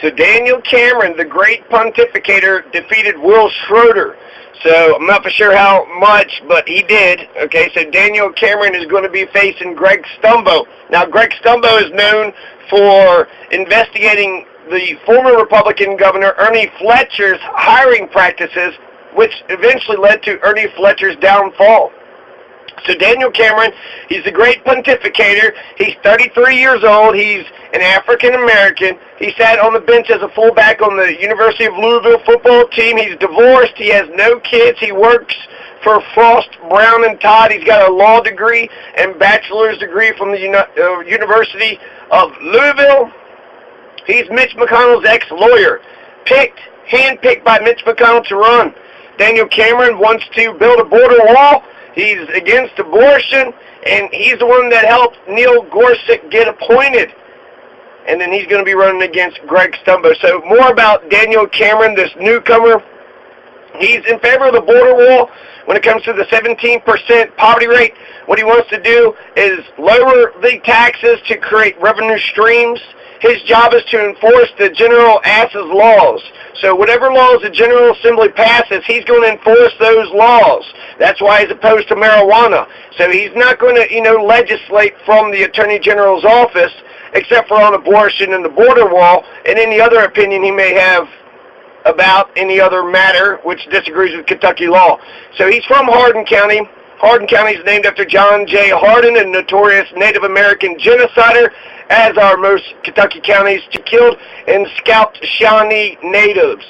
So Daniel Cameron, the great pontificator, defeated Will Schroeder. So I'm not for sure how much, but he did. Okay, so Daniel Cameron is going to be facing Greg Stumbo. Now, Greg Stumbo is known for investigating the former Republican governor Ernie Fletcher's hiring practices, which eventually led to Ernie Fletcher's downfall. So Daniel Cameron, he's the great pontificator. He's 33 years old. He's an African-American. He sat on the bench as a fullback on the University of Louisville football team. He's divorced. He has no kids. He works for Frost, Brown, and Todd. He's got a law degree and bachelor's degree from the University of Louisville. He's Mitch McConnell's ex-lawyer, handpicked by Mitch McConnell to run. Daniel Cameron wants to build a border wall. He's against abortion, and he's the one that helped Neil Gorsuch get appointed. And then he's going to be running against Greg Stumbo. So more about Daniel Cameron, this newcomer. He's in favor of the border wall when it comes to the 17% poverty rate. What he wants to do is lower the taxes to create revenue streams. His job is to enforce the General Ass's laws. So whatever laws the General Assembly passes, he's going to enforce those laws. That's why he's opposed to marijuana. So he's not going to, legislate from the Attorney General's office, except for on abortion and the border wall, and any other opinion he may have about any other matter which disagrees with Kentucky law. So he's from Hardin County. Hardin County is named after John J. Hardin, a notorious Native American genocider, as are most Kentucky counties, killed and scalped Shawnee natives.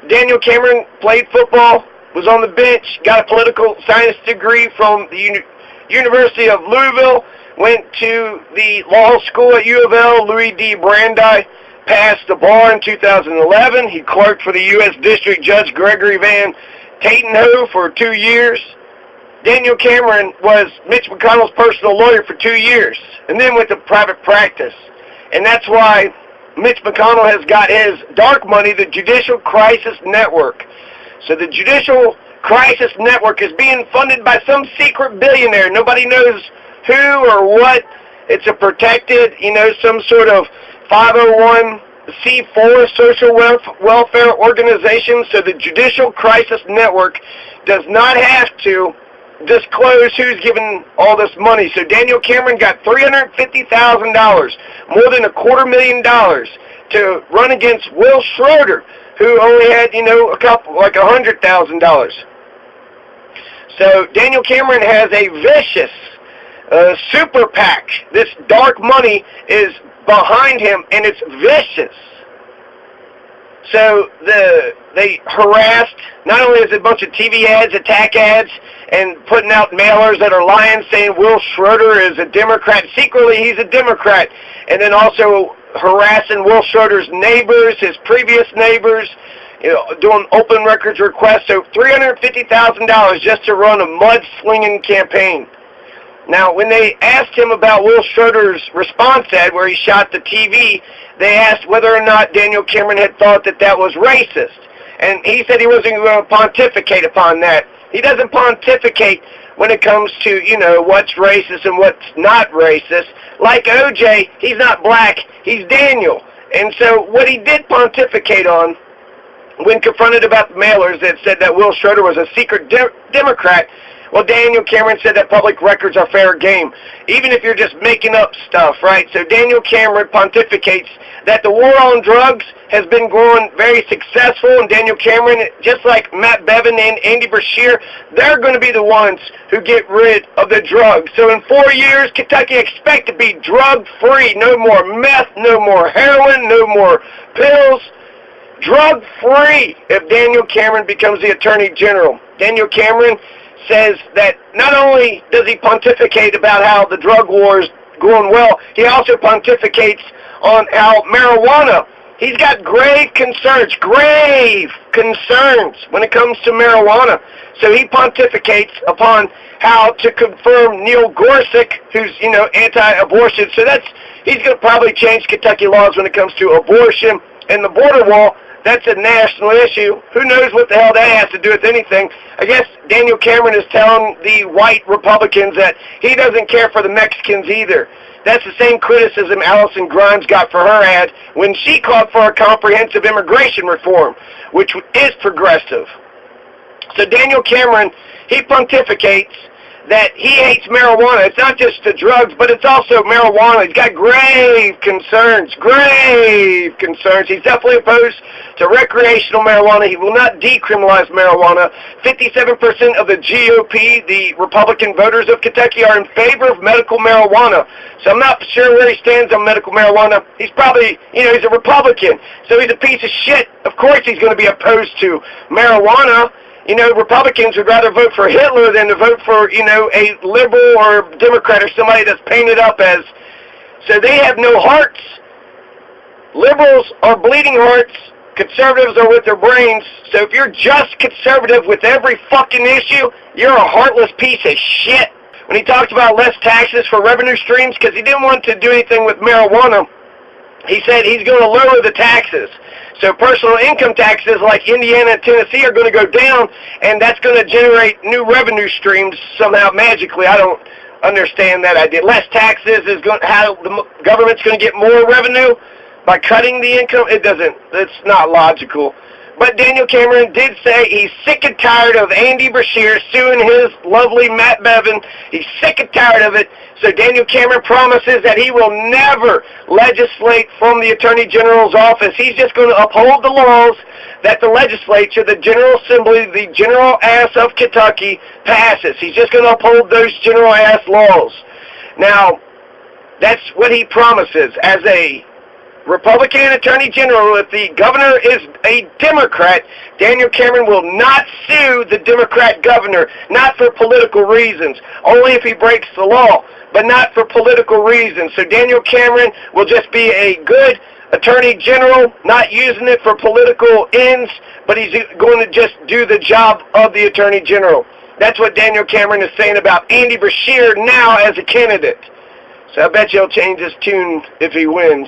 Daniel Cameron played football, was on the bench, got a political science degree from the University of Louisville, went to the law school at U of L, Louis D. Brandeis, passed the bar in 2011. He clerked for the U.S. District Judge Gregory Van Tatenhove for 2 years. Daniel Cameron was Mitch McConnell's personal lawyer for 2 years, and then went to private practice. And that's why Mitch McConnell has got his dark money, the Judicial Crisis Network. So the Judicial Crisis Network is being funded by some secret billionaire. Nobody knows who or what. It's a protected, some sort of 501c4 social welfare organization. So the Judicial Crisis Network does not have to disclose who's giving all this money. So Daniel Cameron got $350,000, more than $250,000, to run against Will Schroeder, who only had, a couple, like $100,000. So Daniel Cameron has a vicious super PAC. This dark money is behind him, and it's vicious. So they harassed, not only is it a bunch of TV ads, attack ads, and putting out mailers that are lying, saying Will Schroeder is a Democrat. Secretly, he's a Democrat. And then also harassing Will Schroeder's neighbors, his previous neighbors, doing open records requests. So $350,000 just to run a mud-slinging campaign. Now, when they asked him about Will Schroeder's response ad where he shot the TV, they asked whether or not Daniel Cameron had thought that was racist. And he said he wasn't going to pontificate upon that. He doesn't pontificate when it comes to, what's racist and what's not racist. Like OJ, he's not black, he's Daniel. And so what he did pontificate on, when confronted about the mailers that said that Will Schroeder was a secret Democrat, well, Daniel Cameron said that public records are fair game, even if you're just making up stuff, right? So Daniel Cameron pontificates that the war on drugs has been going very successful, and Daniel Cameron, just like Matt Bevin and Andy Brashear, they're going to be the ones who get rid of the drugs. So in 4 years, Kentucky expect to be drug-free. No more meth, no more heroin, no more pills. Drug-free if Daniel Cameron becomes the Attorney General. Daniel Cameron says that not only does he pontificate about how the drug war is going well, he also pontificates on how marijuana, he's got grave concerns when it comes to marijuana. So he pontificates upon how to confirm Neil Gorsuch, who's, anti-abortion. So he's going to probably change Kentucky laws when it comes to abortion and the border wall. That's a national issue. Who knows what the hell that has to do with anything? I guess Daniel Cameron is telling the white Republicans that he doesn't care for the Mexicans either. That's the same criticism Allison Grimes got for her ad when she called for a comprehensive immigration reform, which is progressive. So Daniel Cameron, he pontificates that he hates marijuana. It's not just the drugs, but it's also marijuana. He's got grave concerns. He's definitely opposed to recreational marijuana. He will not decriminalize marijuana. 57% of the GOP, the Republican voters of Kentucky, are in favor of medical marijuana. So I'm not sure where he stands on medical marijuana. He's probably, he's a Republican. So he's a piece of shit. Of course he's going to be opposed to marijuana. Republicans would rather vote for Hitler than to vote for, a liberal or Democrat or somebody that's painted up as. So they have no hearts. Liberals are bleeding hearts. Conservatives are with their brains. So if you're just conservative with every fucking issue, you're a heartless piece of shit. When he talked about less taxes for revenue streams, because he didn't want to do anything with marijuana, he said he's going to lower the taxes. So personal income taxes like Indiana and Tennessee are going to go down, and that's going to generate new revenue streams somehow magically. I don't understand that idea. Less taxes is how the government's going to get more revenue by cutting the income. It's not logical. But Daniel Cameron did say he's sick and tired of Andy Beshear suing his lovely Matt Bevin. He's sick and tired of it. So Daniel Cameron promises that he will never legislate from the Attorney General's office. He's just going to uphold the laws that the legislature, the General Assembly, the general ass of Kentucky passes. He's just going to uphold those general ass laws. Now, that's what he promises as a Republican Attorney General. If the governor is a Democrat, Daniel Cameron will not sue the Democrat governor, not for political reasons, only if he breaks the law, but not for political reasons. So Daniel Cameron will just be a good Attorney General, not using it for political ends, but he's going to just do the job of the Attorney General. That's what Daniel Cameron is saying about Andy Beshear now as a candidate. So I bet you he'll change his tune if he wins.